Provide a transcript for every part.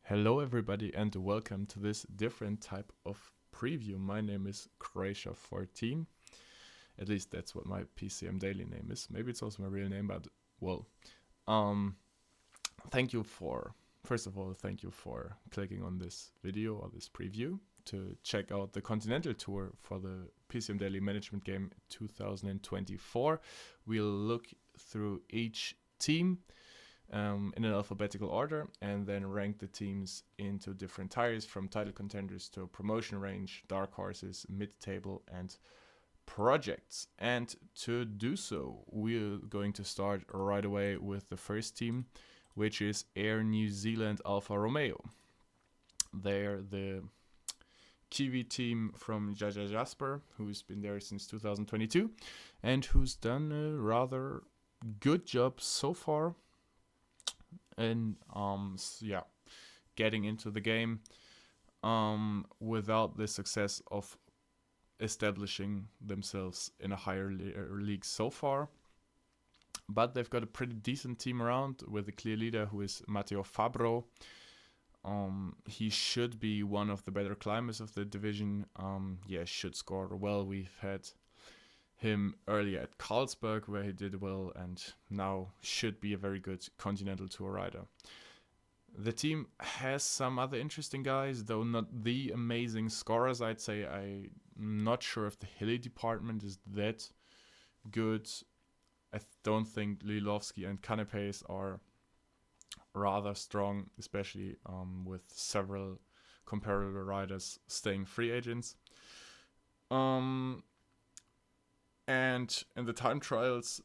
Hello, everybody, and welcome to this different type of preview. My name is Croatia14. At least that's what my PCMdaily name is. Maybe it's also my real name, but well, um, thank you for first of all, thank you for clicking on this video or this preview to check out the Continental Tour for the PCMdaily Management Game 2024. We'll look through each team in an alphabetical order, and then rank the teams into different tiers from title contenders to promotion range, dark horses, mid-table, and projects. And to do so, we're going to start right away with the first team, which is Air New Zealand Alfa Romeo. They're the Kiwi team from Jaja Jasper, who's been there since 2022 and who's done a rather good job so far. And getting into the game without the success of establishing themselves in a higher league so far. But they've got a pretty decent team around with a clear leader who is Matteo Fabro. He should be one of the better climbers of the division. Should score well. We've had him earlier at Carlsberg, where he did well, and now should be a very good Continental Tour rider. The team has some other interesting guys, though not the amazing scorers, I'd say. I'm not sure if the Hilly department is that good. I don't think Lilovsky and Canapes are rather strong, especially with several comparable riders staying free agents. And in the time trials,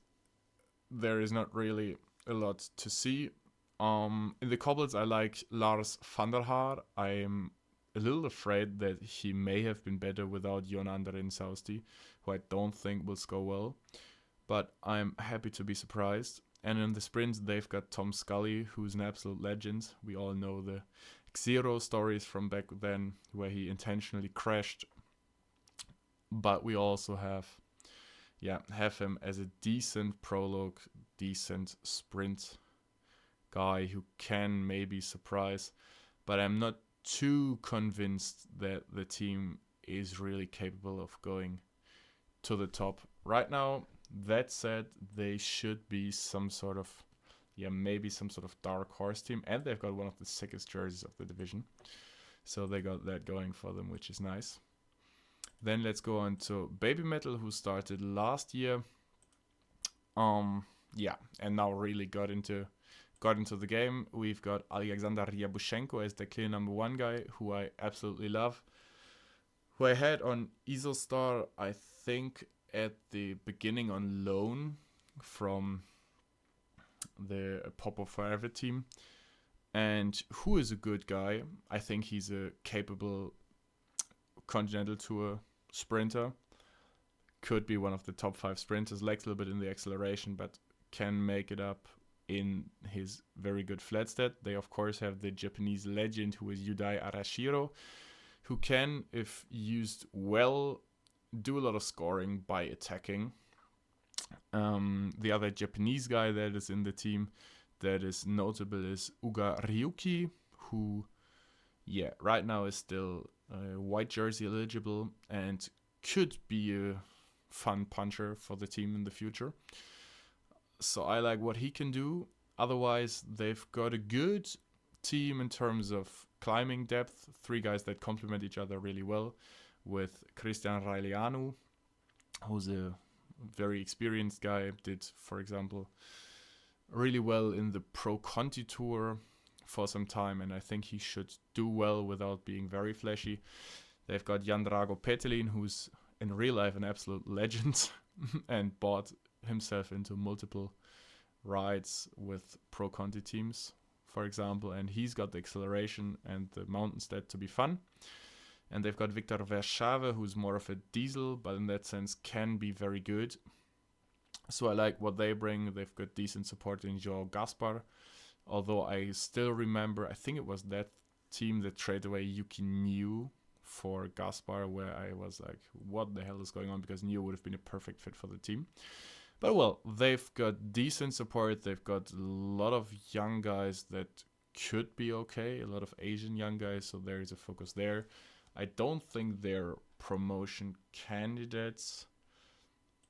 there is not really a lot to see. In the cobbles, I like Lars van der Haar. I'm a little afraid that he may have been better without Jon Anderen Sausti, who I don't think will score well. But I'm happy to be surprised. And in the sprints, they've got Tom Scully, who's an absolute legend. We all know the Xero stories from back then, where he intentionally crashed. But we also have him as a decent prologue, decent sprint guy who can maybe surprise. But I'm not too convinced that the team is really capable of going to the top right now. That said, they should be some sort of dark horse team, and they've got one of the sickest jerseys of the division. So they got that going for them, which is nice. Then let's go on to Baby Metal, who started last year. And now really got into the game. We've got Alexander Ryabushenko as the clear number one guy, who I absolutely love. Who I had on Isostar, I think, at the beginning on loan from the Popo Forever team. And who is a good guy. I think he's a capable Continental Tour sprinter. Could be one of the top 5 sprinters. Lacks a little bit in the acceleration, but can make it up in his very good flat stat. They, of course, have the Japanese legend, who is Yudai Arashiro, who can, if used well, do a lot of scoring by attacking. The other Japanese guy that is in the team that is notable is Uga Ryuki, who, right now is still white jersey eligible and could be a fun puncher for the team in the future. So I like what he can do. Otherwise, they've got a good team in terms of climbing depth. 3 guys that complement each other really well, with Christian Railianu, who's a very experienced guy, did, for example, really well in the Pro Conti Tour for some time, and I think he should do well without being very flashy. They've got Jan Drago Petelin, who's in real life an absolute legend and bought himself into multiple rides with Pro Conti teams, for example, and he's got the acceleration and the mountain stat to be fun. And they've got Victor Verschave, who's more of a diesel, but in that sense can be very good. So I like what they bring. They've got decent support in Joao Gaspar, although I still remember, I think it was that team that traded away Yuki New for Gaspar, where I was like, what the hell is going on? Because New would have been a perfect fit for the team. But well, they've got decent support. They've got a lot of young guys that could be okay. A lot of Asian young guys, so there is a focus there. I don't think they're promotion candidates,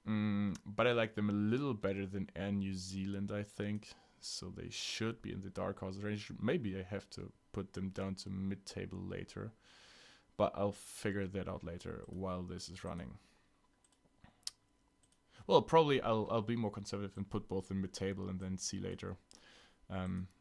but I like them a little better than Air New Zealand, I think. So they should be in the dark horse range. Maybe I have to put them down to mid-table later, but I'll figure that out later while this is running. Well, probably I'll be more conservative and put both in mid-table and then see later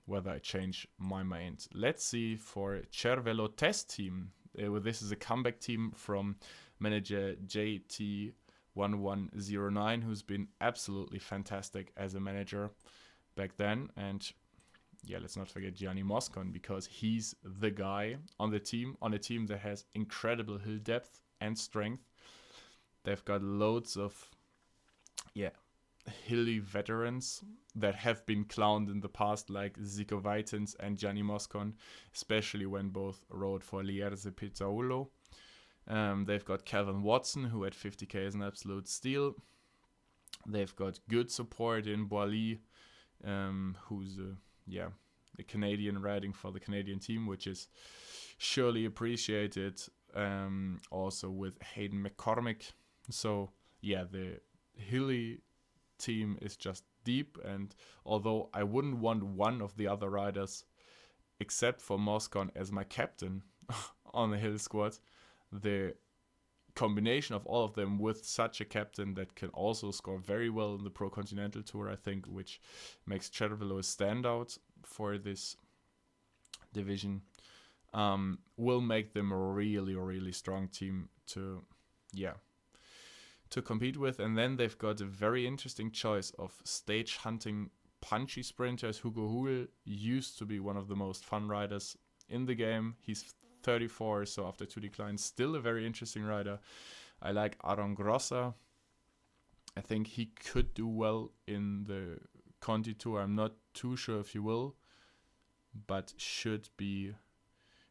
whether I change my mind. Let's see for Cervelo test team. This is a comeback team from manager JT1109, who's been absolutely fantastic as a manager back then. And yeah, let's not forget Gianni Moscon, because he's the guy on a team that has incredible hill depth and strength. They've got loads of hilly veterans that have been clowned in the past, like Zico Weitens and Gianni Moscon, especially when both rode for Lierse Pizzaulo. They've got Calvin Watson, who at 50k is an absolute steal. They've got good support in Boily, who's the Canadian riding for the Canadian team, which is surely appreciated. Also with Hayden McCormick. So yeah, the hilly team is just deep, and although I wouldn't want one of the other riders except for Moscon as my captain on the hill squad, the combination of all of them with such a captain that can also score very well in the Pro Continental Tour, I think, which makes Cervelo a standout for this division, will make them a really, really strong team to compete with. And then they've got a very interesting choice of stage hunting punchy sprinters. Hugo Huhl used to be one of the most fun riders in the game. He's 34, so after 2 declines, still a very interesting rider. I like Aaron Grosser. I think he could do well in the Conti Tour. I'm not too sure if he will, but should be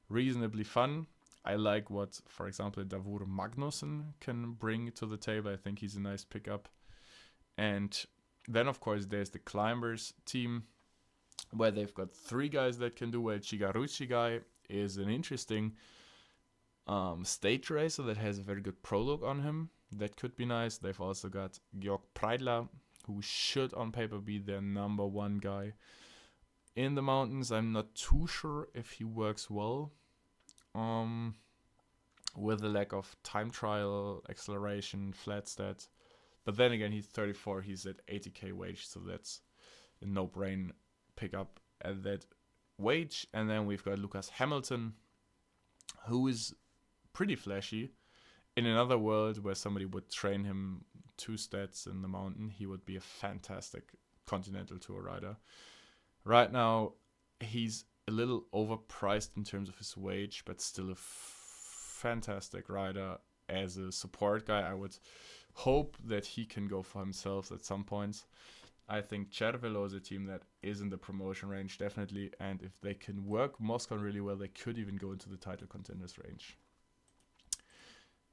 reasonably fun. I like what, for example, Davor Magnussen can bring to the table. I think he's a nice pickup. And then, of course, there's the Climbers team, where they've got 3 guys that can do well. Chigaruchi guy is an interesting stage racer that has a very good prologue on him. That could be nice. They've also got Georg Preidler, who should on paper be their number 1 guy in the mountains. I'm not too sure if he works well with the lack of time trial, acceleration, flat stats. But then again, he's 34, he's at 80k wage, so that's a no-brain pickup at that wage. And then we've got Lucas Hamilton, who is pretty flashy. In another world where somebody would train him 2 stats in the mountain, he would be a fantastic Continental Tour rider. Right now, he's a little overpriced in terms of his wage, but still a fantastic rider as a support guy. I would hope that he can go for himself at some points. I think Cervelo is a team that is in the promotion range, definitely, and if they can work Moscon really well, they could even go into the title contenders range.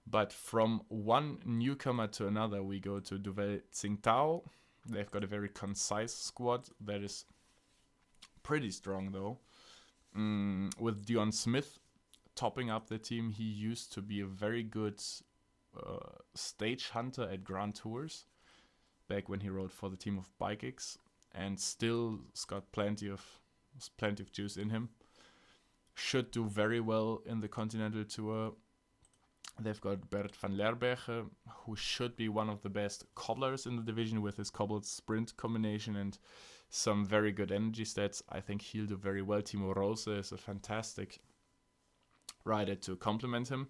But from one newcomer to another, we go to Duvel Tsingtao. They've got a very concise squad that is pretty strong, though. With Dion Smith topping up the team, he used to be a very good stage hunter at Grand Tours back when he rode for the team of BikeX, and still's got plenty of juice in him. Should do very well in the Continental Tour. They've got Bert van Lerberge, who should be one of the best cobblers in the division with his cobbled sprint combination and some very good energy stats. I think he'll do very well. Timo Rose is a fantastic rider to complement him.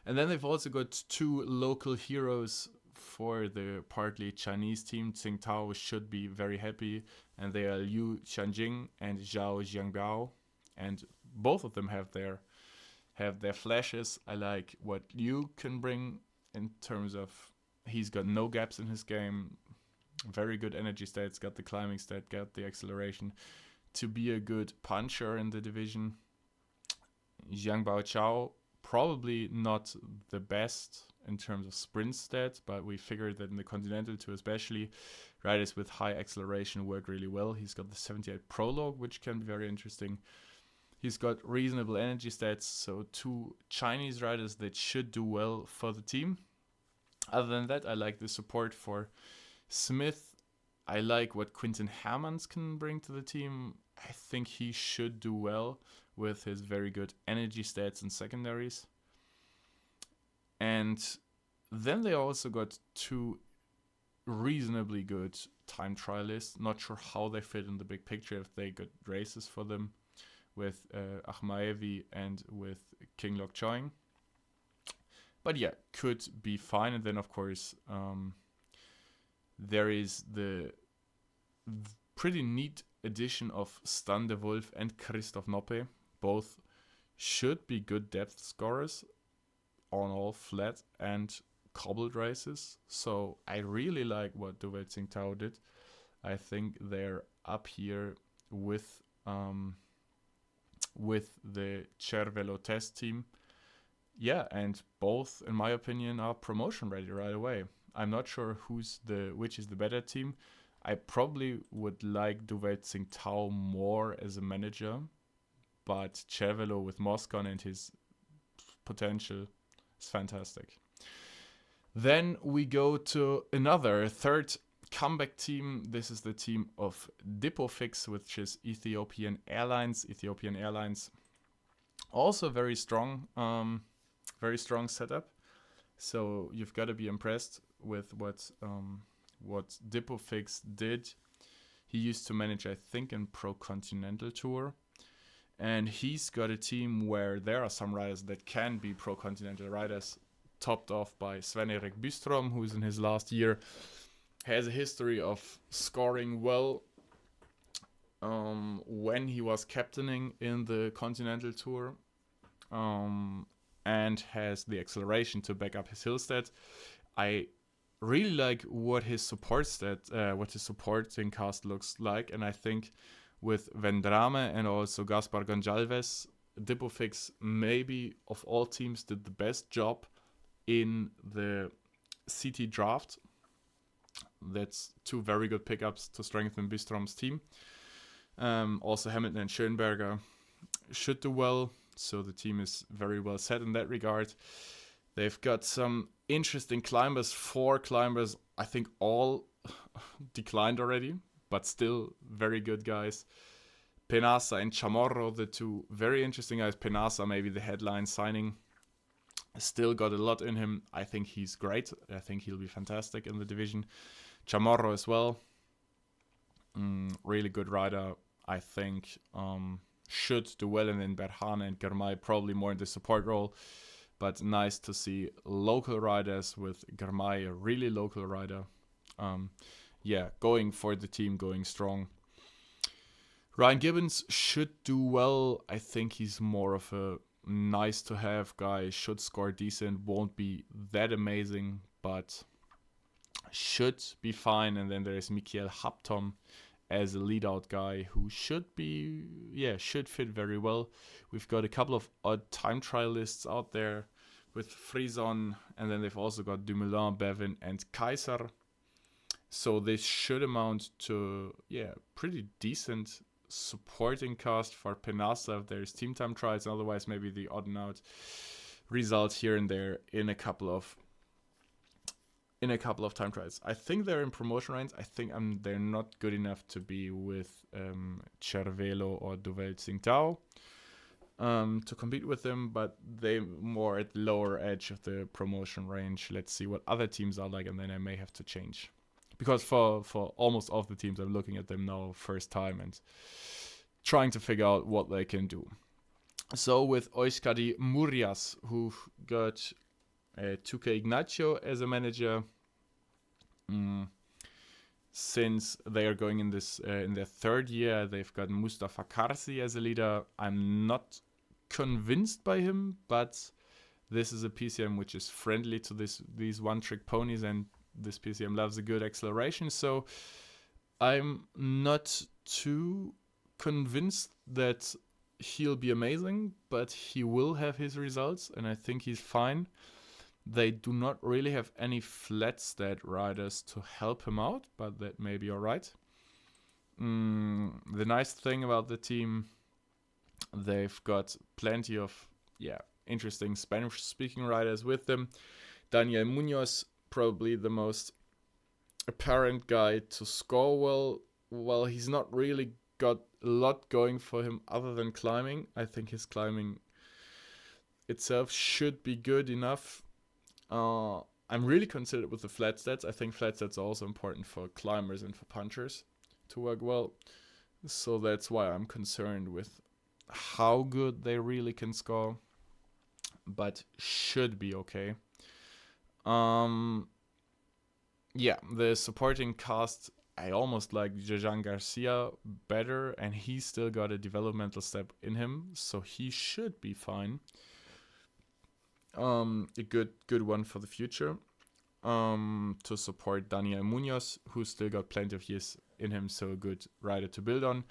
And then they've also got 2 local heroes for the partly Chinese team. Tsingtao should be very happy, and they are Liu Xianjing and Zhao Jiangbao, and both of them have their flashes. I like what Liu can bring in terms of he's got no gaps in his game, very good energy stats, got the climbing stat, got the acceleration to be a good puncher in the division. Jiangbao Chao probably not the best in terms of sprint stats, but we figured that in the Continental Tour especially, riders with high acceleration work really well. He's got the 78 Prologue, which can be very interesting. He's got reasonable energy stats, so 2 Chinese riders that should do well for the team. Other than that, I like the support for Smith. I like what Quinten Hermans can bring to the team. I think he should do well with his very good energy stats and secondaries. And then they also got 2 reasonably good time trialists. Not sure how they fit in the big picture, if they got races for them, with Akhmaevi and with King Lok Choing. But yeah, could be fine. And then, of course, there is the pretty neat addition of Stan de Wolf and Christoph Noppe. Both should be good depth scorers on all flat and cobbled races. So I really like what the Welsing Tao did. I think they're up here with the Cervelo test team. Yeah, and both, in my opinion, are promotion ready right away. I'm not sure which is the better team. I probably would like Welsing Tao more as a manager, but Cervelo with Moscon and his potential is fantastic. Then we go to another third comeback team. This is the team of Dipofix, which is Ethiopian Airlines. Ethiopian Airlines, also very strong setup. So you've got to be impressed with what Dipofix did. He used to manage, I think, in Pro Continental Tour. And he's got a team where there are some riders that can be Pro Continental riders, topped off by Sven-Erik Bystrom, who's in his last year, has a history of scoring well when he was captaining in the Continental Tour, and has the acceleration to back up his hill stat. I really like what his supporting cast looks like, and I think with Vendrame and also Gaspar Gonçalves, Dipofix maybe of all teams did the best job in the CT draft. That's 2 very good pickups to strengthen Bystrom's team. Also Hamilton and Schönberger should do well, so the team is very well set in that regard. They've got some interesting climbers, 4 climbers, I think all declined already, but still very good guys. Penasa and Chamorro, the 2 very interesting guys. Penasa, maybe the headline signing, still got a lot in him. I think he's great. I think he'll be fantastic in the division. Chamorro as well, really good rider. I think should do well. And then Berhane and Germay probably more in the support role. But nice to see local riders, with Germay, a really local rider. Going for the team, going strong. Ryan Gibbons should do well. I think he's more of a nice to have guy. Should score decent. Won't be that amazing, but should be fine. And then there is Michael Haptom as a lead out guy who should fit very well. We've got a couple of odd time trialists out there with Frison, and then they've also got Dumoulin, Bevin, and Kaiser. So this should amount to pretty decent supporting cast for Penasa if there's team time trials. Otherwise, maybe the odd and out result here and there in a couple of time trials. I think they're in promotion range. I think they're not good enough to be with Cervelo or Welsing Tao to compete with them, but they're more at the lower edge of the promotion range. Let's see what other teams are like, and then I may have to change. Because for almost all of the teams, I'm looking at them now first time and trying to figure out what they can do. So with Euskadi Murias, who got Tuke Ignacio as a manager, since they are going in this in their 3rd year, they've got Mustafa Karsi as a leader. I'm not convinced by him, but this is a PCM which is friendly to these one-trick ponies, and this PCM loves a good acceleration, so I'm not too convinced that he'll be amazing, but he will have his results, and I think he's fine. They do not really have any flat stat riders to help him out, but that may be alright. The nice thing about the team, they've got plenty of interesting Spanish-speaking riders with them. Daniel Munoz, probably the most apparent guy to score well. Well, he's not really got a lot going for him other than climbing. I think his climbing itself should be good enough. I'm really considered with the flat stats. I think flat stats are also important for climbers and for punchers to work well. So that's why I'm concerned with how good they really can score, but should be okay. The supporting cast, I almost like Jejan Garcia better, and he's still got a developmental step in him, so he should be fine. A good one for the future. To support Daniel Munoz, who's still got plenty of years in him, so a good rider to build on.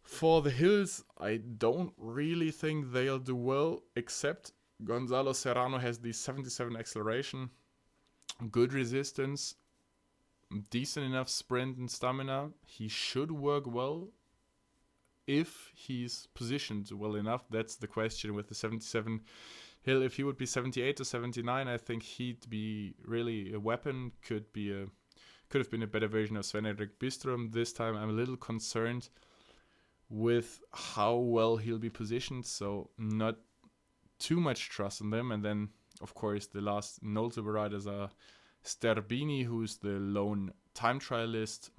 For the Hills, I don't really think they'll do well, except Gonzalo Serrano has the 77 acceleration, good resistance, decent enough sprint and stamina. He should work well if he's positioned well enough. That's the question with the 77 Hil. If he would be 78 or 79, I think he'd be really a weapon. Could have been a better version of Sven-Erik Bistrom. This time I'm a little concerned with how well he'll be positioned, so not too much trust in them. And then, of course, the last notable riders are Sterbini, who's the lone time trialist.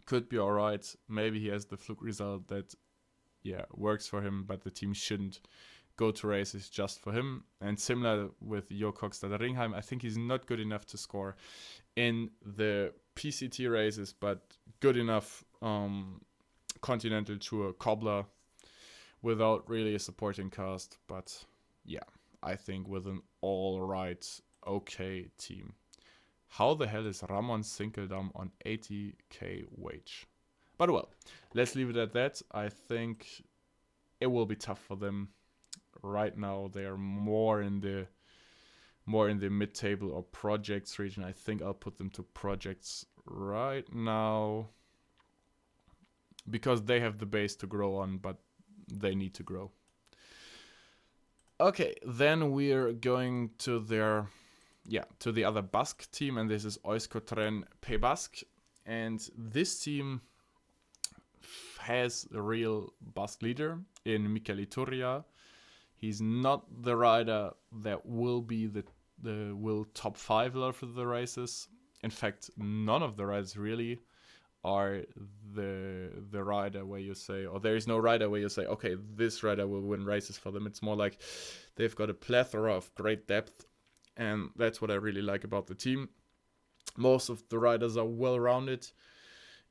Could be alright. Maybe he has the fluke result that works for him, but the team shouldn't go to races just for him. And similar with Jo Kokstad Ringheim, I think he's not good enough to score in the PCT races, but good enough Continental Tour cobbler without really a supporting cast. But I think with an alright, okay team. How the hell is Ramon Sinkeldam on 80k wage? But well, let's leave it at that. I think it will be tough for them. Right now they are more in the mid-table or projects region. I think I'll put them to projects right now because they have the base to grow on, but they need to grow. Okay, then we're going to to the other Basque team, and this is Euskotren Pays Basque. And this team has a real Basque leader in Mikel Iturria. He's not the rider that will be will top 5 a lot of the races. In fact, none of the riders really are the rider where you say, or there is no rider where you say, okay, this rider will win races for them. It's more like they've got a plethora of great depth, and that's what I really like about the team. Most of the riders are well-rounded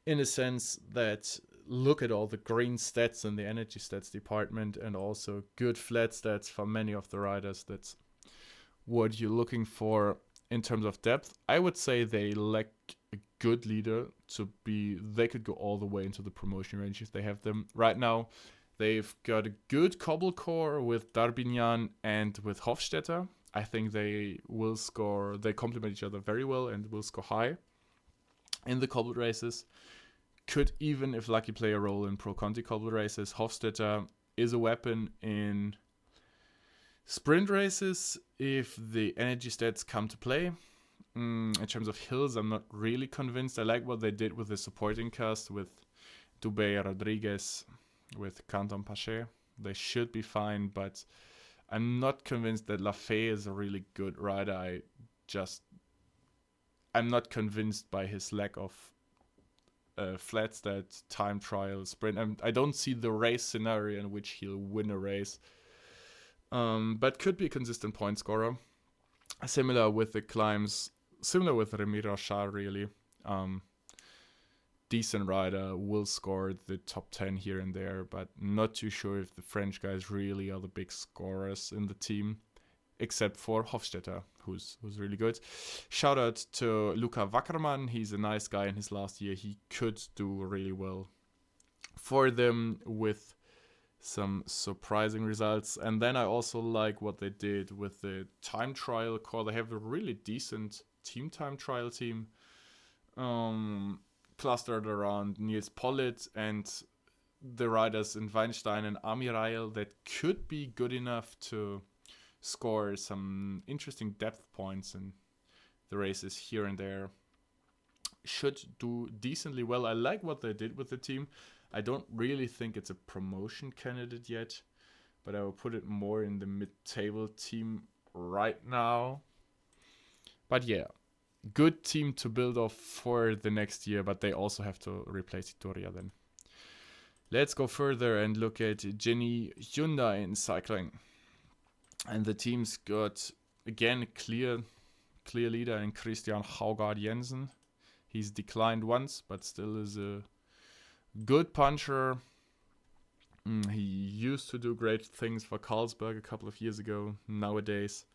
in a sense that look at all the green stats in the energy stats department, and also good flat stats for many of the riders. That's what you're looking for in terms of depth. I would say they lack a good leader they could go all the way into the promotion range if they have them. Right now, they've got a good cobble core with Darbignan and with Hofstetter. I think they complement each other very well and will score high in the cobbled races. Could even, if lucky, play a role in Pro Conti cobbled races. Hofstetter is a weapon in sprint races if the energy stats come to play. In terms of hills, I'm not really convinced. I like what they did with the supporting cast with Dubé, Rodriguez, with Canton Pache. They should be fine, but I'm not convinced that Lafay is a really good rider. I'm not convinced by his lack of flat stat, time trial, sprint. I don't see the race scenario in which he'll win a race. But could be a consistent point scorer. Similar with the climbs, similar with Remy Rochard, really. Decent rider, will score the top 10 here and there, but not too sure if the French guys really are the big scorers in the team, except for Hofstetter, who's really good. Shout out to Luca Wackermann. He's a nice guy in his last year. He could do really well for them with some surprising results. And then I also like what they did with the time trial core. They have a really decent team time trial team, clustered around Niels Pollitt and the riders in Weinstein and Amirail that could be good enough to score some interesting depth points in the races here and there. Should do decently well. I like what they did with the team. I don't really think it's a promotion candidate yet, but I will put it more in the mid-table team right now. But yeah, good team to build off for the next year, but they also have to replace Itoria then. Let's go further and look at Jenny Yunda in cycling. And the team's got, again, clear leader in Christian Haugard Jensen. He's declined once, but still is a good puncher. He used to do great things for Carlsberg a couple of years ago. Nowadays,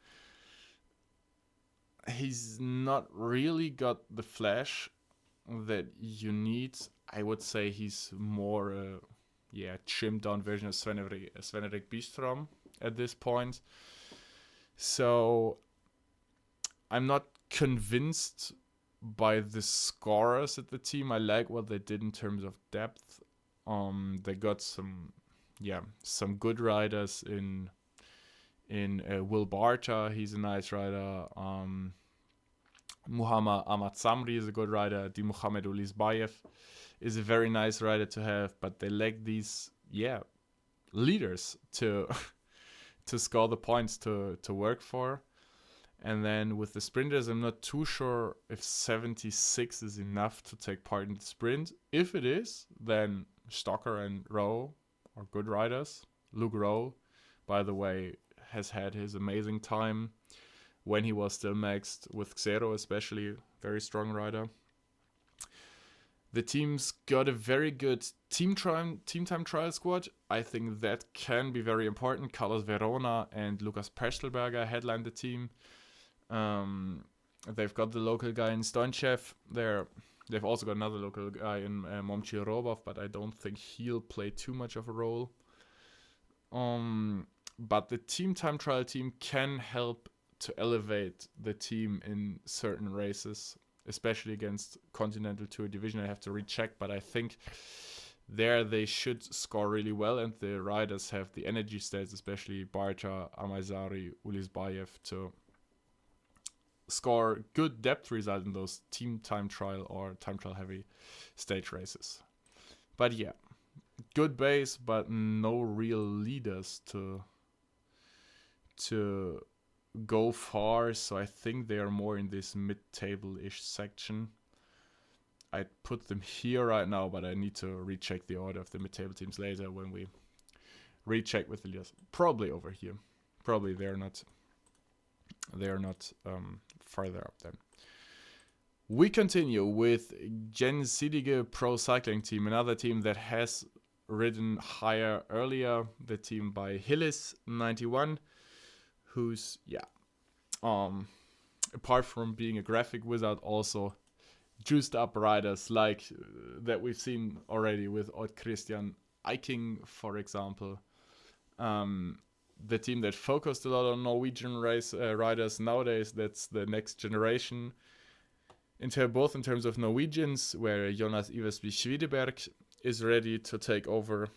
he's not really got the flash that you need. I would say he's more trimmed down version of Sven-Erik Bistrom at this point. So I'm not convinced by the scorers at the team. I like what they did in terms of depth. They got some good riders in Will Barta. He's a nice rider. Muhammad Ahmad Samri is a good rider. Di Muhammad Ulisbayev is a very nice rider to have, but they lack these leaders to score the points to work for. And then with the sprinters, I'm not too sure if 76 is enough to take part in the sprint. If it is, then Stocker and Rowe are good riders. Luke Rowe, by the way, has had his amazing time when he was still maxed with Xero, especially. Very strong rider. The team's got a very good team time trial squad. I think that can be very important. Carlos Verona and Lukas Pestelberger headline the team. They've got the local guy in Stonchev there. They've also got another local guy in Momchil Robov, but I don't think he'll play too much of a role. But the team time trial team can help to elevate the team in certain races, especially against Continental Tour Division. I have to recheck, but I think there they should score really well, and the riders have the energy stats, especially Barta, Amaizari, Ulisbayev, to score good depth result in those team time trial or time trial heavy stage races. But yeah, good base, but no real leaders to go far, so I think they are more in this mid-table-ish section. I'd put them here right now, but I need to recheck the order of the mid-table teams later when we recheck with the leaders. Probably over here. Probably they're not further up then. We continue with Gjensidige Pro Cycling Team, another team that has ridden higher earlier, the team by Hillis 91, who's apart from being a graphic wizard, also juiced up riders like that we've seen already with Odd Christian Eiking, for example. The team that focused a lot on Norwegian race riders nowadays, that's the next generation. Both in terms of Norwegians, where Jonas Iversby Schwiedeberg is ready to take over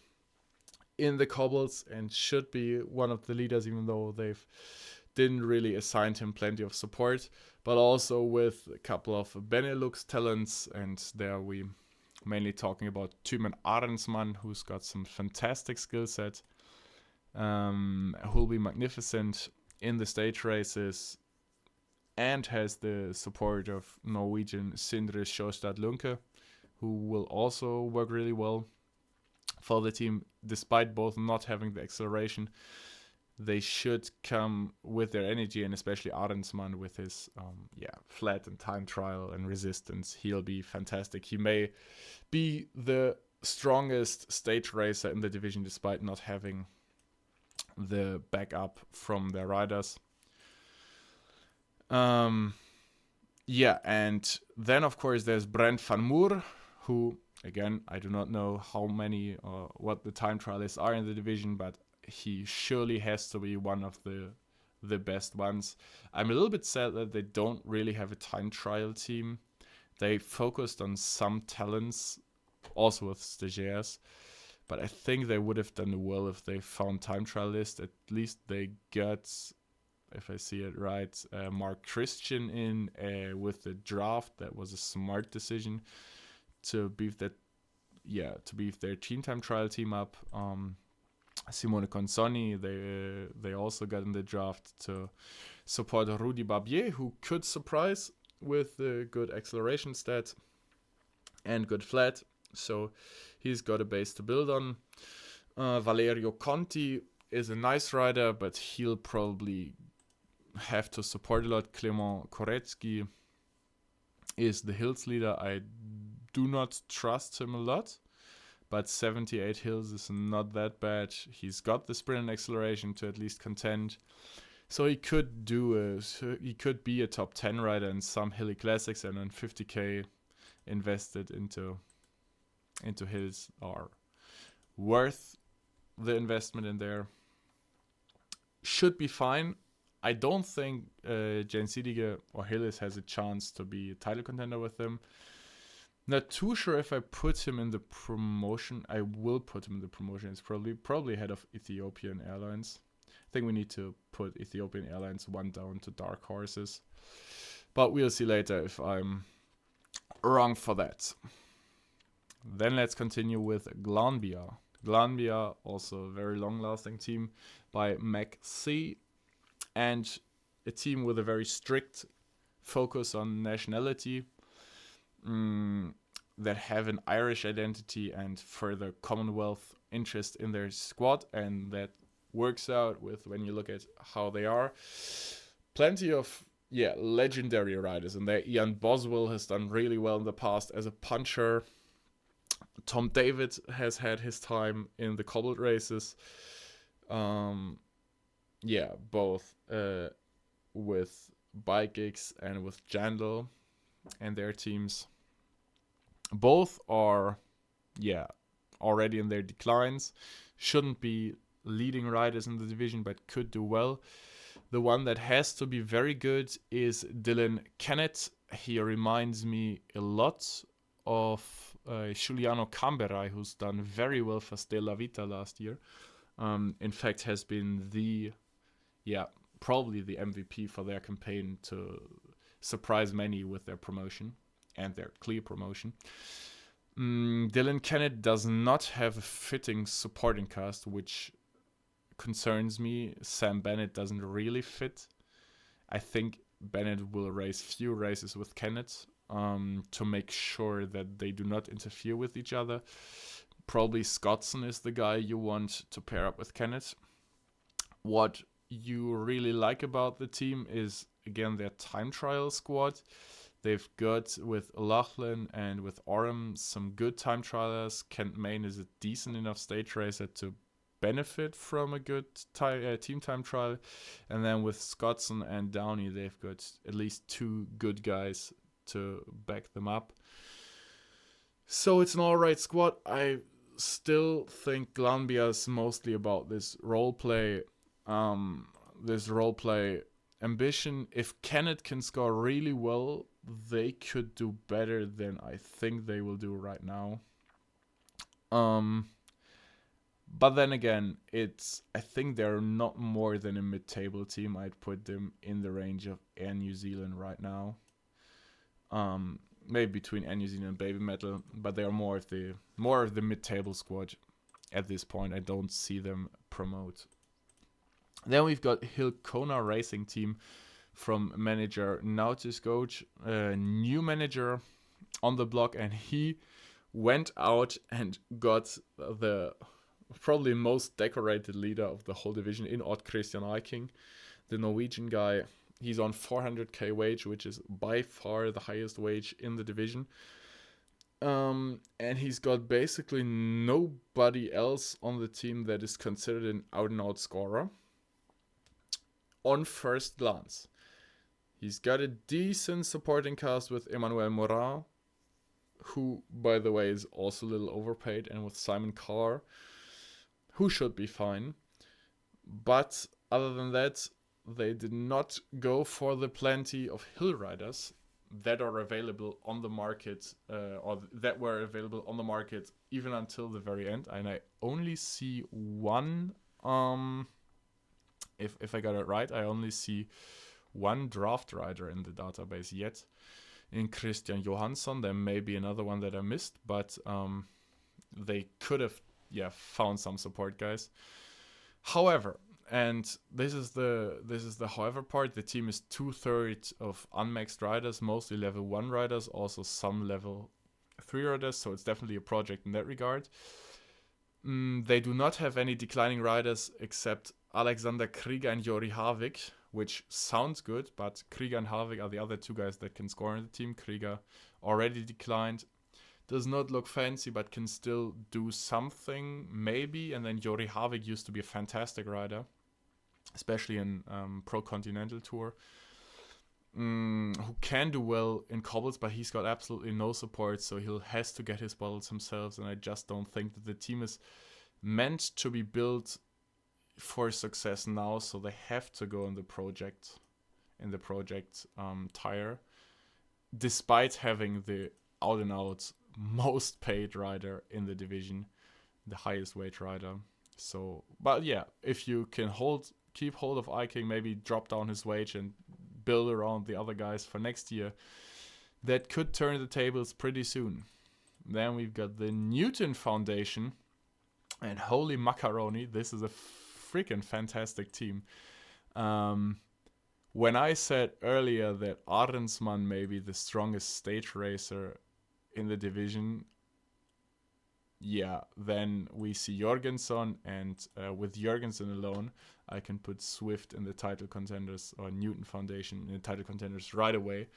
in the cobbles and should be one of the leaders, even though they've didn't really assign him plenty of support, but also with a couple of Benelux talents, and there we mainly talking about Thymen Arensman, who's got some fantastic skill set, who'll be magnificent in the stage races, and has the support of Norwegian Sindre Sjøstad Lunke, who will also work really well for the team, despite both not having the acceleration. They should come with their energy, and especially Arensman with his flat and time trial and resistance. He'll be fantastic. He may be the strongest stage racer in the division, despite not having the backup from their riders. And then of course there's Brent van Moer, who Again, I do not know how many or what the time trialists are in the division, but he surely has to be one of the best ones. I'm a little bit sad that they don't really have a time trial team. They focused on some talents, also with stagiaires, but I think they would have done well if they found time trialists. At least they got, if I see it right, Mark Christian in with the draft. That was a smart decision to beef their team time trial team up. Simone Consoni, they also got in the draft to support Rudy Barbier, who could surprise with a good acceleration stat and good flat. So he's got a base to build on. Valerio Conti is a nice rider, but he'll probably have to support a lot. Clement Koretsky is the Hills leader. I do not trust him a lot, but 78 Hills is not that bad. He's got the sprint and acceleration to at least contend. So he could be a top 10 rider in some Hilly Classics, and then 50k invested into Hills are worth the investment in there. Should be fine. I don't think Jane Sidige or Hillis has a chance to be a title contender with them. Not too sure if I put him in the promotion. I will put him in the promotion. It's probably ahead of Ethiopian Airlines. I think we need to put Ethiopian Airlines one down to dark horses. But we'll see later if I'm wrong for that. Then let's continue with Glanbia. Glanbia, also a very long-lasting team by Mac C, and a team with a very strict focus on nationality, that have an Irish identity and further Commonwealth interest in their squad, and that works out with when you look at how they are. Plenty of legendary riders in there. Ian Boswell has done really well in the past as a puncher. Tom David has had his time in the cobbled races. Both with Bike Gigs and with Jandal and their teams. Both are, already in their declines. Shouldn't be leading riders in the division, but could do well. The one that has to be very good is Dylan Kennett. He reminds me a lot of Giuliano Camberai, who's done very well for Stella Vita last year. In fact, has been probably the MVP for their campaign to surprise many with their promotion and their clear promotion. Dylan Kennett does not have a fitting supporting cast, which concerns me. Sam Bennett doesn't really fit. I think Bennett will race few races with Kennett to make sure that they do not interfere with each other. Probably Scottson is the guy you want to pair up with Kennett. What you really like about the team is, again, their time trial squad. They've got, with Lachlan and with Orem, some good time trialers. Kent Main is a decent enough stage racer to benefit from a good team time trial. And then with Scottson and Downey, they've got at least two good guys to back them up. So it's an alright squad. I still think Glanbia is mostly about this role play ambition. If Kennett can score really well, they could do better than I think they will do right now. But then again, I think they're not more than a mid-table team. I'd put them in the range of Air New Zealand right now. Maybe between Air New Zealand and Baby Metal, but they are more of the mid-table squad at this point. I don't see them promote. Then we've got Hil Kona Racing team from manager Nautis Goch, a new manager on the block, and he went out and got the probably most decorated leader of the whole division in Odd Christian Eiking, the Norwegian guy. He's on 400k wage, which is by far the highest wage in the division. And he's got basically nobody else on the team that is considered an out-and-out scorer on first glance. He's got a decent supporting cast with Emmanuel Morin, who, by the way, is also a little overpaid, and with Simon Carr, who should be fine. But other than that, they did not go for the plenty of hill riders that are available on the market, or that were available on the market even until the very end. And I only see one, if I got it right, I only see one draft rider in the database yet, in Christian Johansson. There may be another one that I missed, but they could have found some support guys. However, and this is the however part, the team is 2/3 of unmaxed riders, mostly level 1 riders, also some level 3 riders, so it's definitely a project in that regard. They do not have any declining riders except Alexander Krieger and Jori Havik, which sounds good, but Krieger and Havik are the other two guys that can score in the team. Krieger already declined, does not look fancy, but can still do something, maybe. And then Jori Havik used to be a fantastic rider, especially in Pro Continental Tour, who can do well in cobbles, but he's got absolutely no support, so he'll has to get his bottles himself. And I just don't think that the team is meant to be built for success now, so they have to go in the project tire, despite having the out and out most paid rider in the division, the highest wage rider. So, but yeah, if you can keep hold of Iking, maybe drop down his wage and build around the other guys for next year, that could turn the tables pretty soon. Then we've got the Newton Foundation, and holy macaroni, this is a freaking fantastic team. When I said earlier that Arensman may be the strongest stage racer in the division, then we see Jorgensen, and with Jorgensen alone, I can put Swift in the title contenders, or Newton Foundation in the title contenders right away.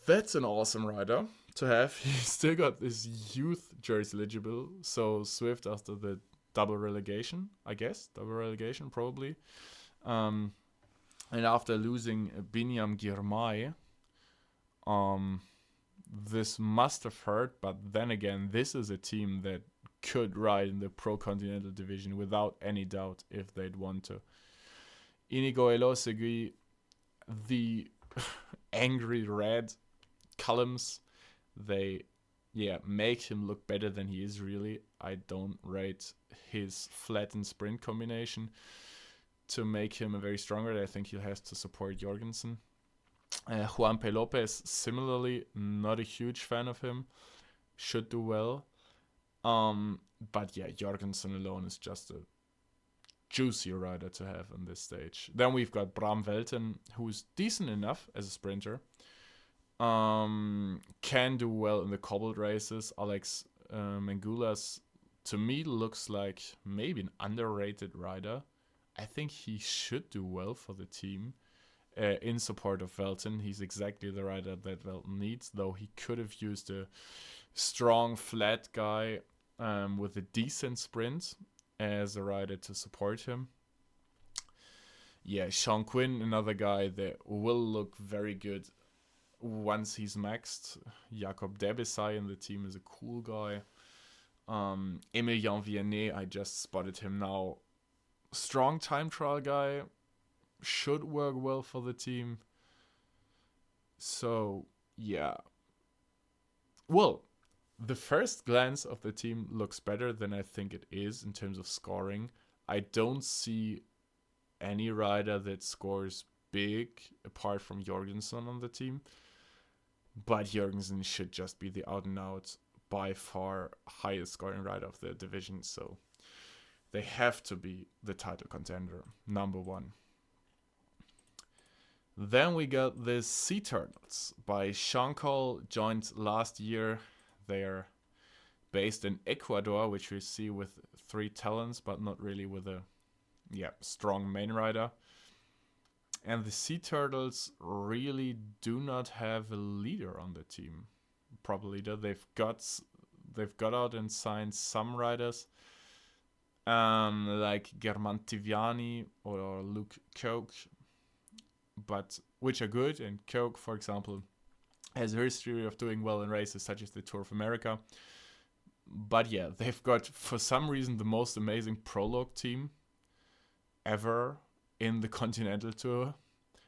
That's an awesome rider to have. He's still got this youth jersey eligible, so Swift after the double relegation, I guess. Double relegation, probably. And after losing Binyam Girmay, this must have hurt, but then again, this is a team that could ride in the Pro Continental Division without any doubt if they'd want to. Inigo Elosegui, the angry red columns, they make him look better than he is really. I don't rate his flat and sprint combination to make him a very strong rider. I think he has to support Jorgensen. Juan P. Lopez, similarly, not a huge fan of him. Should do well. But yeah, Jorgensen alone is just a juicy rider to have on this stage. Then we've got Bram Welten, who's decent enough as a sprinter. Can do well in the cobbled races. Alex Mengulas, to me, looks like maybe an underrated rider. I think he should do well for the team. In support of Welten, he's exactly the rider that Welten needs, though he could have used a strong, flat guy with a decent sprint as a rider to support him. Yeah, Sean Quinn, another guy that will look very good once he's maxed. Jakob Debesay in the team is a cool guy. Emilien Vianney, I just spotted him now. Strong time trial guy. Should work well for the team. So, yeah. Well, the first glance of the team looks better than I think it is in terms of scoring. I don't see any rider that scores big apart from Jorgensen on the team. But Jorgensen should just be the out and out, by far highest scoring rider of the division. So they have to be the title contender, number one. Then we got the Sea Turtles by Shankol, joined last year. They're based in Ecuador, which we see with 3 talents, but not really with a strong main rider. And the Sea Turtles really do not have a leader on the team. Proper leader. They've got out and signed some riders, like German Tiviani or Luke Koch, but which are good. And Koch, for example, has a history of doing well in races such as the Tour of America. But yeah, they've got, for some reason, the most amazing prologue team ever in the Continental Tour,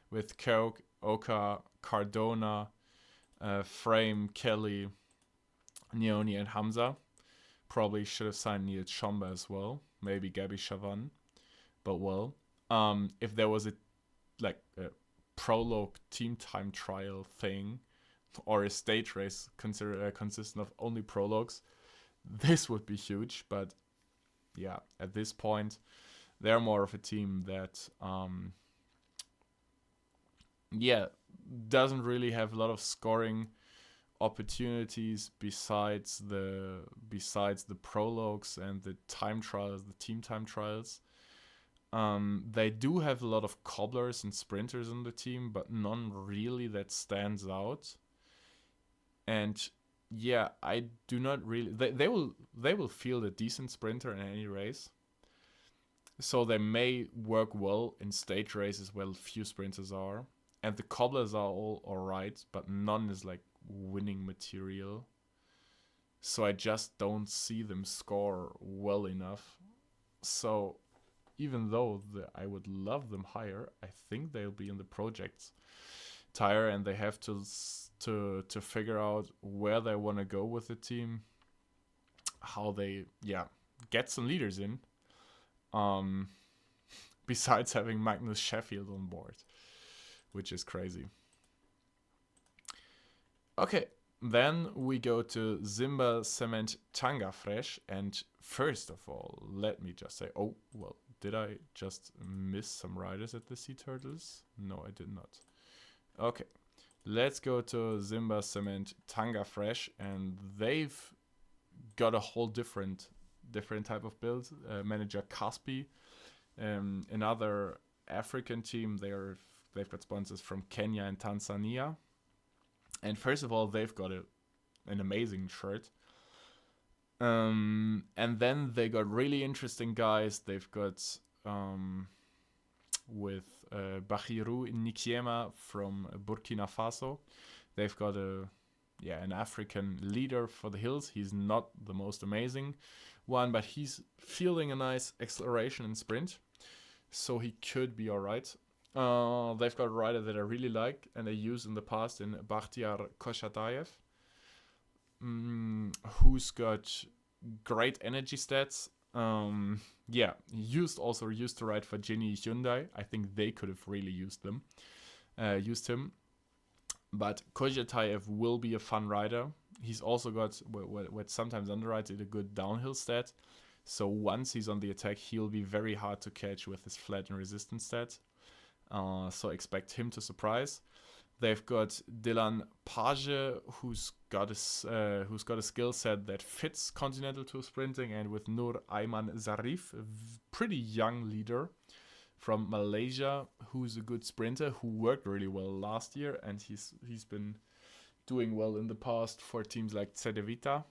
with Koch, Oka, Cardona, Frame, Kelly, Nioni, and Hamza. Probably should have signed Neil Chomba as well. Maybe Gabi Chavan. But well, if there was a prologue team time trial thing, or a stage race consistent of only prologues, this would be huge. But yeah, at this point, they're more of a team that doesn't really have a lot of scoring opportunities besides the prologues and the time trials, the team time trials. They do have a lot of cobblers and sprinters on the team, but none really that stands out. And yeah, I do not really. They will field a decent sprinter in any race, so they may work well in stage races where few sprinters are. And the cobblers are all alright, but none is like winning material. So I just don't see them score well enough. So even though I would love them higher, I think they'll be in the projects tier, and they have to figure out where they want to go with the team, how they get some leaders in. Besides having Magnus Sheffield on board, which is crazy. Okay, then we go to Simba Cement Tanga Fresh, and first of all, let me just say, did I just miss some riders at the Sea Turtles? No, I did not. Okay, let's go to Simba Cement Tanga Fresh, and they've got a whole different type of build. Manager Caspi, another African team. They've got sponsors from Kenya and Tanzania. And first of all, they've got an amazing shirt. And then they got really interesting guys. They've got with Bahiru Nikiema from Burkina Faso. They've got an African leader for the hills. He's not the most amazing one, but he's feeling a nice acceleration and sprint, so he could be alright. They've got a rider that I really like and I used in the past in Bakhtiar Koshatayev, who's got great energy stats. He used to ride for Ginny Hyundai. I think they could have really used him. But Koshatayev will be a fun rider. He's also got what sometimes underrated, a good downhill stat. So once he's on the attack, he'll be very hard to catch with his flat and resistance stats. So expect him to surprise. They've got Dylan Page, who's got a skill set that fits Continental Tour sprinting, and with Nur Ayman Zarif, a pretty young leader from Malaysia, who's a good sprinter, who worked really well last year, and he's been doing well in the past for teams like Cedevita.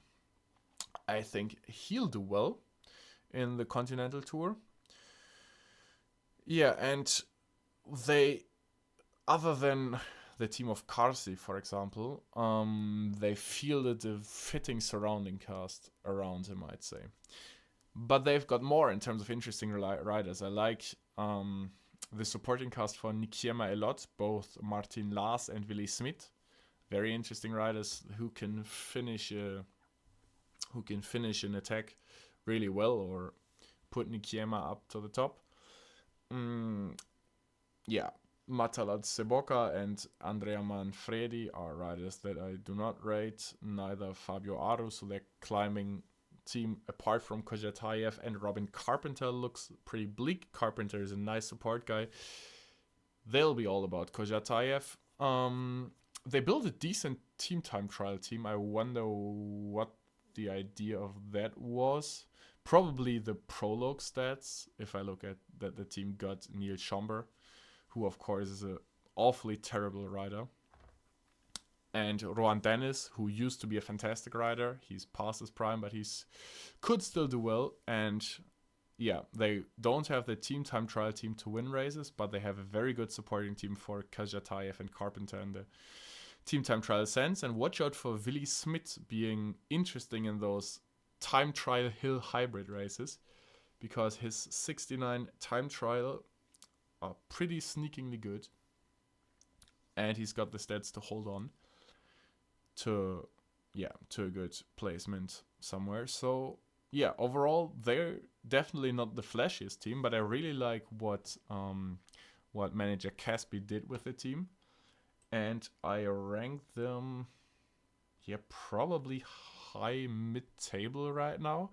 I think he'll do well in the Continental Tour. Yeah, and they, other than the team of Karsi, for example, they fielded a fitting surrounding cast around him, I'd say. But they've got more in terms of interesting riders. I like the supporting cast for Nikiema a lot, both Martin Lars and Willy Smith. Very interesting riders who can finish an attack really well or put Nikiema up to the top. Matalat Seboka and Andrea Manfredi are riders that I do not rate, neither Fabio Aru, so their climbing team, apart from Kozhatayev and Robin Carpenter, looks pretty bleak. Carpenter is a nice support guy. They'll be all about Kozhatayev. They built a decent team time trial team. I wonder what the idea of that was. Probably the prologue stats, if I look at that the team got Neil Schomber, who of course is an awfully terrible rider. And Rohan Dennis, who used to be a fantastic rider. He's past his prime, but could still do well. And yeah, they don't have the team time trial team to win races, but they have a very good supporting team for Kozhatayev and Carpenter in the team time trial sense, and watch out for Willy Smith being interesting in those time trial hill hybrid races, because his 69 time trial are pretty sneakingly good, and he's got the stats to hold on to a good placement somewhere. So yeah, overall they're definitely not the flashiest team, but I really like what manager Caspi did with the team, and I rank them probably high mid-table right now.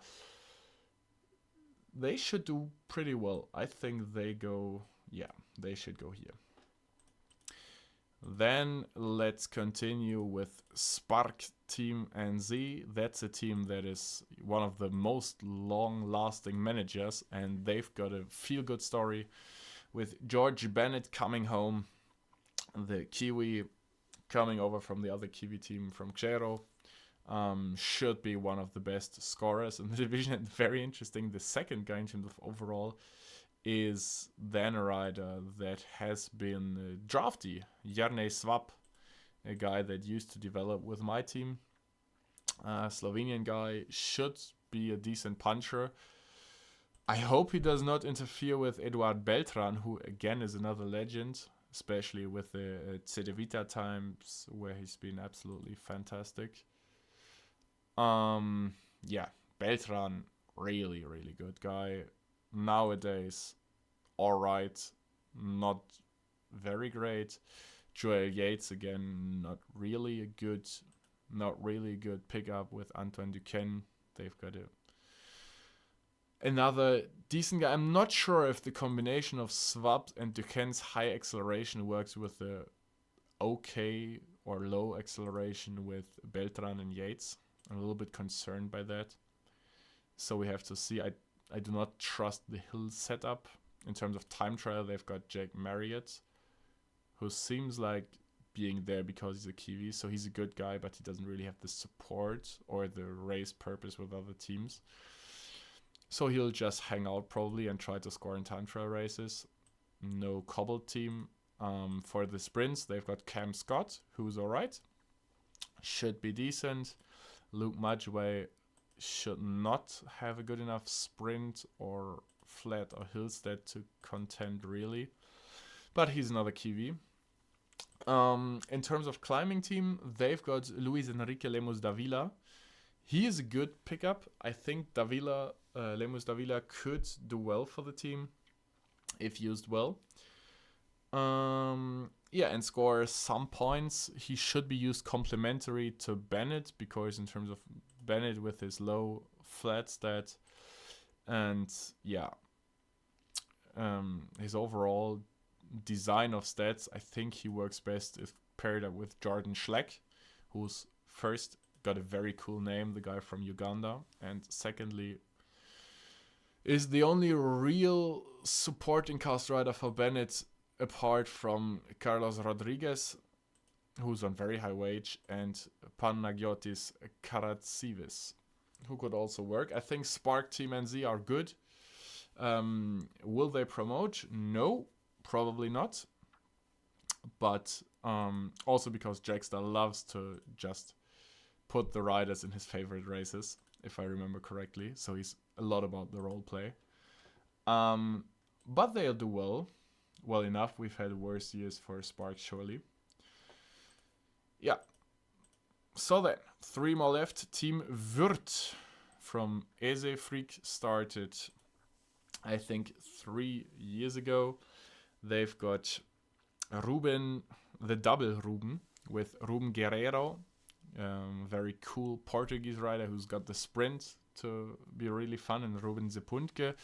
They should do pretty well. I think they should go here. Then let's continue with Spark Team NZ. That's a team that is one of the most long-lasting managers, and they've got a feel-good story with George Bennett coming home, the Kiwi coming over from the other Kiwi team from Chodo. Should be one of the best scorers in the division. And very interesting, the second guy in terms of overall is then a rider that has been drafty, Jarnej Svab, a guy that used to develop with my team. Slovenian guy, should be a decent puncher. I hope he does not interfere with Eduard Beltran, who again is another legend, especially with the Cedevita times where he's been absolutely fantastic. Beltran, really, really good guy. Nowadays, alright, not very great. Joel Yates, again, not really a good pickup with Antoine Duquesne. They've got another decent guy. I'm not sure if the combination of Svab and Duquesne's high acceleration works with the okay or low acceleration with Beltran and Yates. I'm a little bit concerned by that. So we have to see. I do not trust the Hill setup. In terms of time trial, they've got Jake Marriott, who seems like being there because he's a Kiwi. So he's a good guy, but he doesn't really have the support or the race purpose with other teams. So he'll just hang out probably and try to score in time trial races. No cobbled team. For the sprints, they've got Cam Scott, who's alright. Should be decent. Luke Majway should not have a good enough sprint or flat or hill stat to contend really, but he's another Kiwi. In terms of climbing team, they've got Luis Enrique Lemus Davila. He is a good pickup. I think Lemus Davila could do well for the team if used well. And score some points. He should be used complementary to Bennett, because in terms of Bennett with his low flat stat and his overall design of stats, I think he works best if paired up with Jordan Schleck, who's first got a very cool name, the guy from Uganda, and secondly is the only real supporting cast rider for Bennett apart from Carlos Rodriguez, who's on very high wage, and Panagiotis Karatsivis, who could also work. I think Spark Team NZ are good. Will they promote? No, probably not. But also because Jackstar loves to just put the riders in his favorite races, if I remember correctly. So he's a lot about the role play. But they'll do well enough. We've had worse years for Spark, surely. Yeah. So then, 3 more left. Team Würth from Eze Freak started, I think, 3 years ago. They've got Ruben, the double Ruben, with Ruben Guerreiro, very cool Portuguese rider who's got the sprint to be really fun, and Ruben Zepuntke,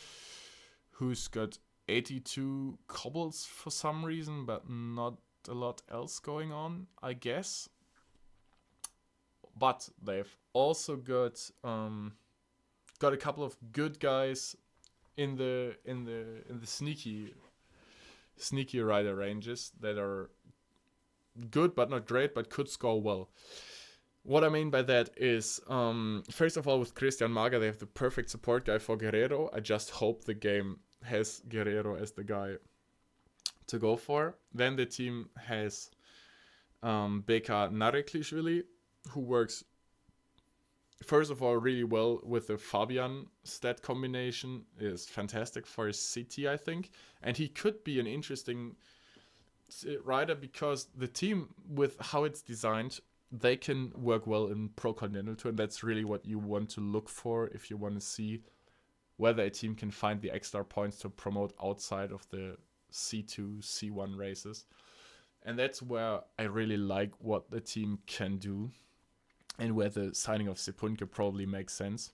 who's got 82 cobbles for some reason, but not a lot else going on, I guess. But they've also got a couple of good guys in the sneaky rider ranges that are good but not great, but could score well. What I mean by that is, first of all, with Christian Mager, they have the perfect support guy for Guerrero. I just hope the game has Guerrero as the guy to go for. Then the team has Beka Nareklishvili, who works first of all really well with the Fabian stat combination, is fantastic for his CT, I think, and he could be an interesting rider because the team, with how it's designed, they can work well in Pro Continental Tour, and that's really what you want to look for if you want to see whether a team can find the extra points to promote outside of the C2, C1 races. And that's where I really like what the team can do and where the signing of Sepunke probably makes sense.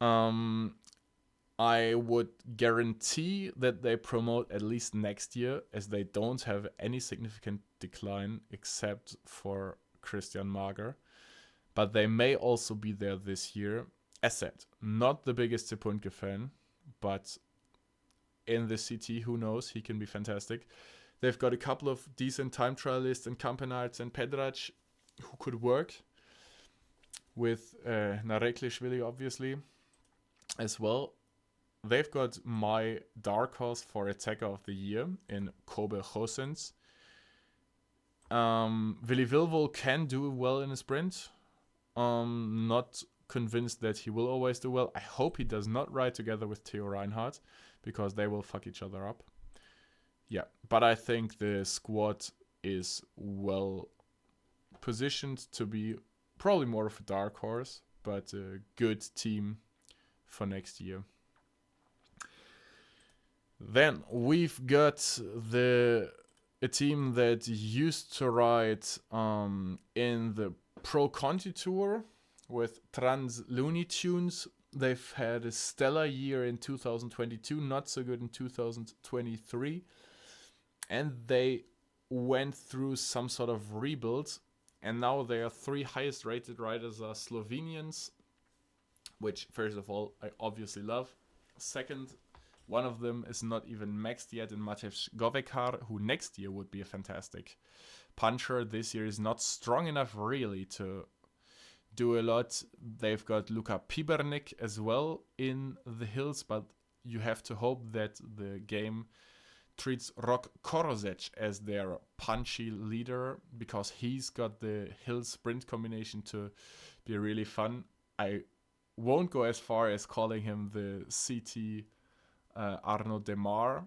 I would guarantee that they promote at least next year, as they don't have any significant decline except for Christian Mager. But they may also be there this year. As said, not the biggest Sepunke fan, but in the CT, who knows, he can be fantastic. They've got a couple of decent time trialists in Kampenarts and Pedrac who could work, with Nareklishvili obviously as well. They've got my dark horse for attacker of the year in Kobe Gosens. Willy Wilvol can do well in a sprint. Not convinced that he will always do well. I hope he does not ride together with Theo Reinhardt, because they will fuck each other up. Yeah, but I think the squad is well positioned to be probably more of a dark horse, but a good team for next year. Then we've got a team that used to ride in the Pro Conti Tour with Trans Looney Tunes. They've had a stellar year in 2022, not so good in 2023. And they went through some sort of rebuild. And now their three highest rated riders are Slovenians, which, first of all, I obviously love. Second, one of them is not even maxed yet in Matej Govekar, who next year would be a fantastic puncher. This year is not strong enough really to do a lot. They've got Luka Pibernik as well in the Hills, but you have to hope that the game treats Rok Korozec as their punchy leader, because he's got the hill sprint combination to be really fun. I won't go as far as calling him the CT Arnaud Demar,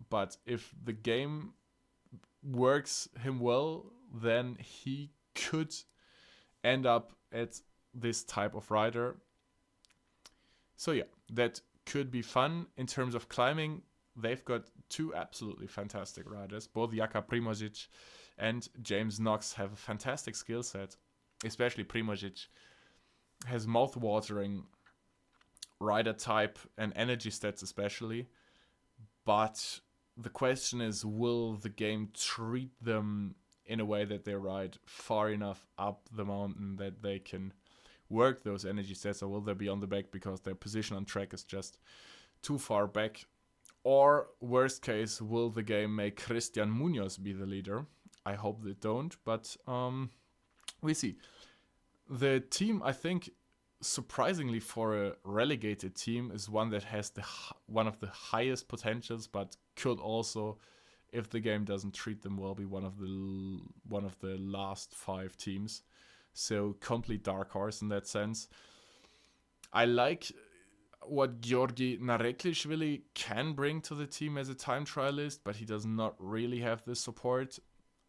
but if the game works him well, then he could end up at this type of rider. So yeah, that could be fun. In terms of climbing, they've got two absolutely fantastic riders. Both Jaka Primožić and James Knox have a fantastic skill set. Especially Primožić has mouth-watering rider type and energy stats especially. But the question is, will the game treat them in a way that they ride far enough up the mountain that they can work those energy stats, or will they be on the back because their position on track is just too far back? Or, worst case, will the game make Christian Munoz be the leader? I hope they don't, but we see. The team, I think, surprisingly for a relegated team, is one that has one of the highest potentials, but could also, if the game doesn't treat them well, be one of the last 5 teams. So complete dark horse in that sense. I like what Georgi Nareklishvili can bring to the team as a time trialist, but he does not really have the support.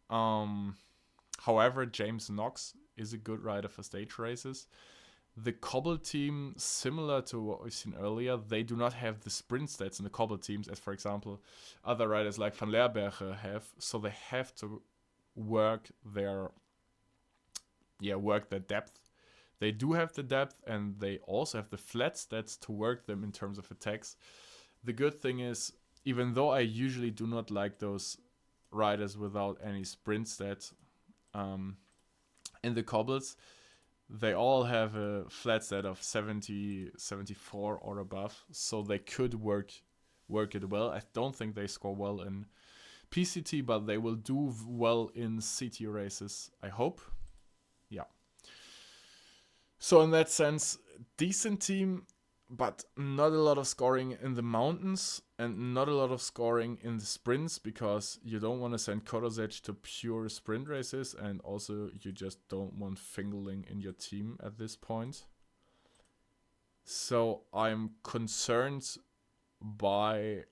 However, James Knox is a good rider for stage races. The cobble team, similar to what we've seen earlier, they do not have the sprint stats in the cobble teams, as for example other riders like Van Leerberge have. So they have to work their depth. They do have the depth, and they also have the flat stats to work them in terms of attacks. The good thing is, even though I usually do not like those riders without any sprint stats in the cobbles, they all have a flat stat of 70, 74 or above, so they could work it well. I don't think they score well in PCT, but they will do well in CT races, I hope. Yeah. So in that sense, decent team, but not a lot of scoring in the mountains. and not a lot of scoring in the sprints, because you don't want to send Korosec to pure sprint races, and also you just don't want Fingerling in your team at this point. So I'm concerned by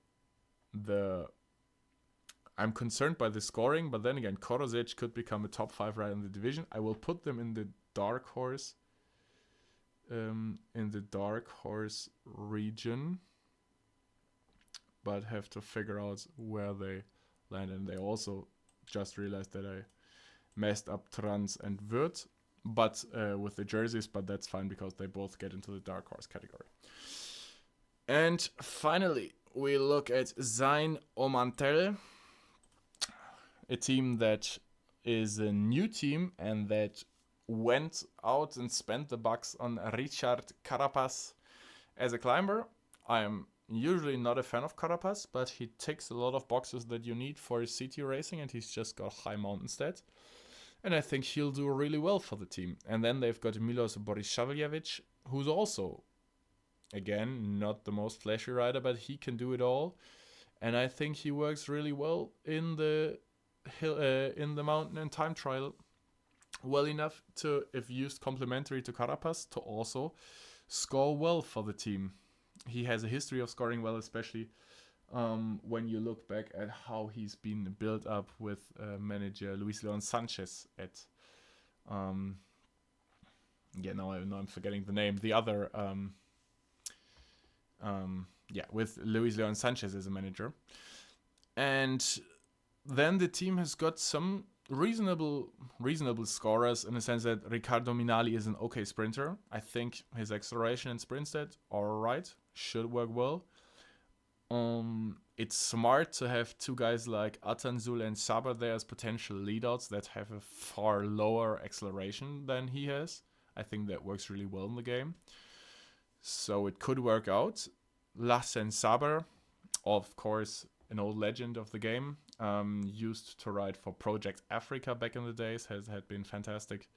the scoring, but then again, Korosec could become a top 5 rider in the division. I will put them in the dark horse region, but have to figure out where they land. And they also just realized that I messed up Trans and Wirth, but with the jerseys, but that's fine because they both get into the dark horse category. And finally, we look at Sein Omentel, a team that is a new team and that went out and spent the bucks on Richard Carapaz as a climber. I am usually not a fan of Carapaz, but he ticks a lot of boxes that you need for CT racing, and he's just got high mountain stats. And I think he'll do really well for the team. And then they've got Milos Borisavljevic, who's also, again, not the most flashy rider, but he can do it all. And I think he works really well in the mountain and time trial, well enough to, if used complementary to Carapaz, to also score well for the team. He has a history of scoring well, especially when you look back at how he's been built up with manager Luis Leon Sanchez at now I'm forgetting the name. The other with Luis Leon Sanchez as a manager. And then the team has got some reasonable scorers, in the sense that Riccardo Minali is an okay sprinter. I think his acceleration and sprint stat are right, should work well. It's smart to have two guys like Atanzul and Saber there as potential leadouts that have a far lower acceleration than he has. I think that works really well in the game. So it could work out. Lassen Saber, of course, an old legend of the game, used to ride for Project Africa back in the days, had been fantastic.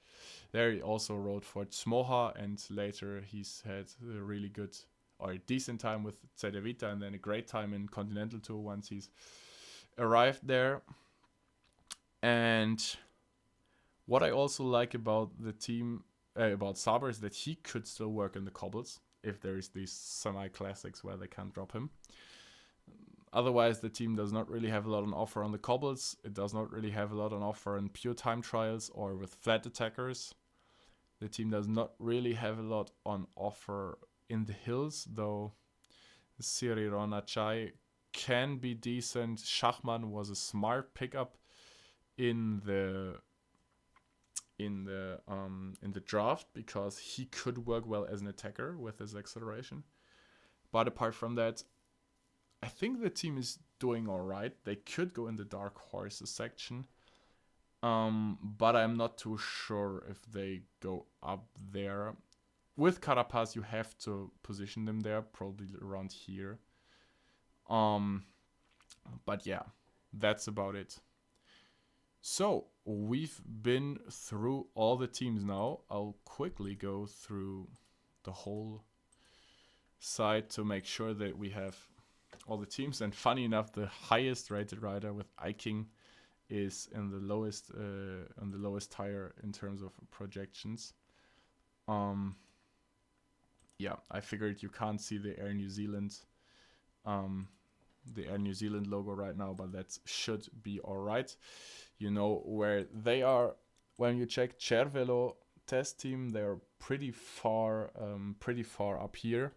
There he also rode for Smoha, and later he's had a really good or a decent time with Cedevita, and then a great time in Continental Tour once he's arrived there. And what I also like about the team, about Saber, is that he could still work in the cobbles if there is these semi-classics where they can't drop him. Otherwise, the team does not really have a lot on offer on the cobbles. It does not really have a lot on offer in pure time trials or with flat attackers. The team does not really have a lot on offer in the hills, though Siri Ronachai can be decent. Schachmann was a smart pickup in the draft, because he could work well as an attacker with his acceleration. But apart from that, I think the team is doing all right. They could go in the dark horses section, but I'm not too sure if they go up there. With Carapaz, you have to position them there, probably around here. But yeah, that's about it. So we've been through all the teams now. I'll quickly go through the whole site to make sure that we have all the teams. And funny enough, the highest rated rider with Iking is in the lowest on the lowest tier in terms of projections. I figured you can't see the Air New Zealand logo right now, but that should be all right. You know where they are when you check Cervelo test team. They're pretty far up here.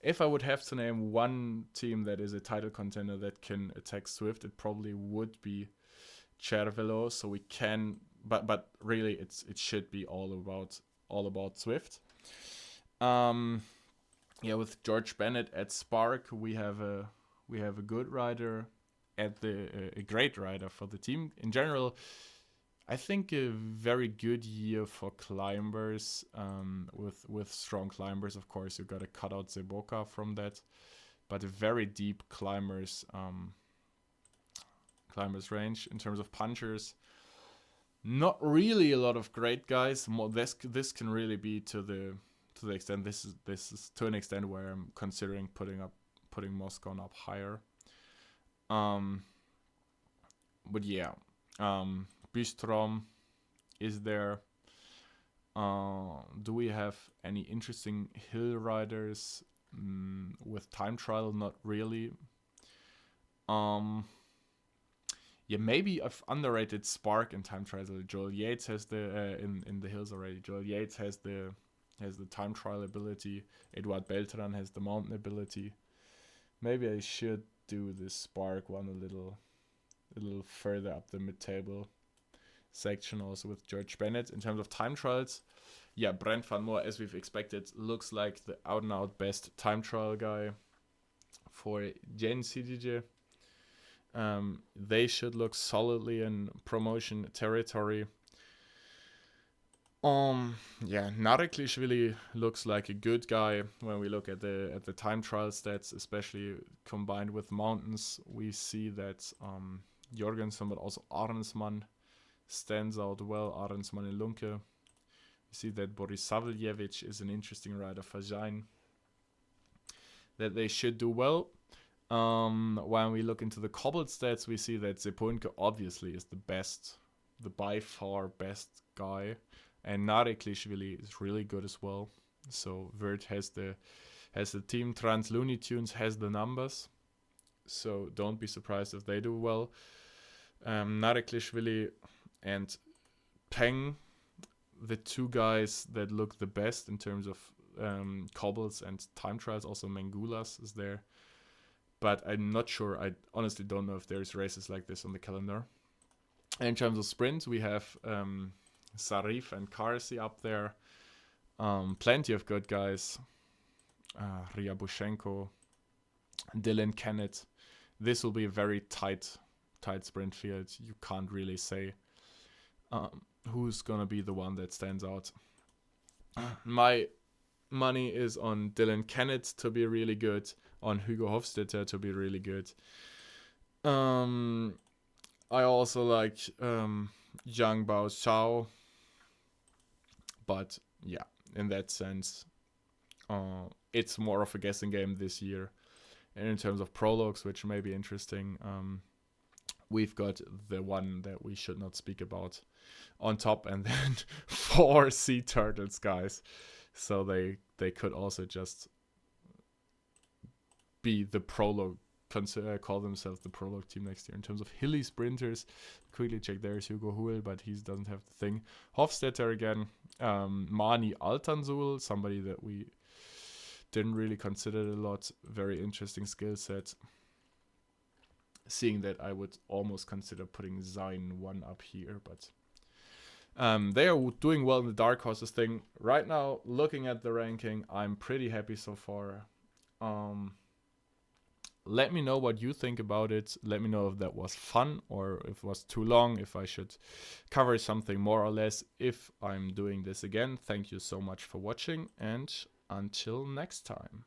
If I would have to name one team that is a title contender that can attack Swift, it probably would be Cervelo. So we can, but really it should be all about Swift. With George Bennett at Spark, we have a good rider at a great rider for the team in general. I think a very good year for climbers, with strong climbers. Of course, you got to cut out Zeboka from that, but a very deep climbers range in terms of punchers. Not really a lot of great guys. This can really be to the extent this is to an extent where I'm considering putting Moscon up higher But yeah, Bistrom is there. Do we have any interesting hill riders with time trial? Not really. Yeah, maybe I've underrated Spark in time trial. Joel Yates has the in the hills already. Joel Yates has the time trial ability. Eduard Beltran has the mountain ability. Maybe I should do this Spark one a little further up the mid table section also with George Bennett. In terms of time trials, yeah, Brent Van Moor, as we've expected, looks like the out and out best time trial guy for Gen CDJ. They should look solidly in promotion territory. Yeah, Naraklishvili looks like a good guy when we look at the time trial stats, especially combined with mountains. We see that Jorgensen, but also Arnsman stands out well. Arnsman in Lunke. We see that Boris Savljevic is an interesting rider for Jain. That they should do well. When we look into the cobbled stats, we see that Zepunke obviously is the by far best guy. And Naraklishvili is really good as well. So Vert has the team. Trans Looney Tunes has the numbers. So don't be surprised if they do well. Naraklishvili and Peng, the two guys that look the best in terms of cobbles and time trials. Also Mengulas is there. But I'm not sure. I honestly don't know if there's races like this on the calendar. And in terms of sprints, we have Sarif and Karsi up there. Plenty of good guys. Ryabushenko, Dylan Kennett. This will be a very tight sprint field. You can't really say who's going to be the one that stands out. My money is on Dylan Kennett to be really good, on Hugo Hofstetter to be really good. I also like Zhang Bao Xiao. But yeah, in that sense, it's more of a guessing game this year. And in terms of prologues, which may be interesting, we've got the one that we should not speak about on top, and then 4 sea turtles, guys. So they could also just be the prologue, call themselves the prologue team next year. In terms of hilly sprinters, quickly check, there's Hugo Huel, but he doesn't have the thing. Hofstetter again. Mani Altansul, somebody that we didn't really consider a lot. Very interesting skill set. Seeing that, I would almost consider putting Zayn 1 up here, but they are doing well in the Dark Horses thing. Right now, looking at the ranking, I'm pretty happy so far. Let me know what you think about it. Let me know if that was fun or if it was too long, if I should cover something more or less. If I'm doing this again, thank you so much for watching, and until next time.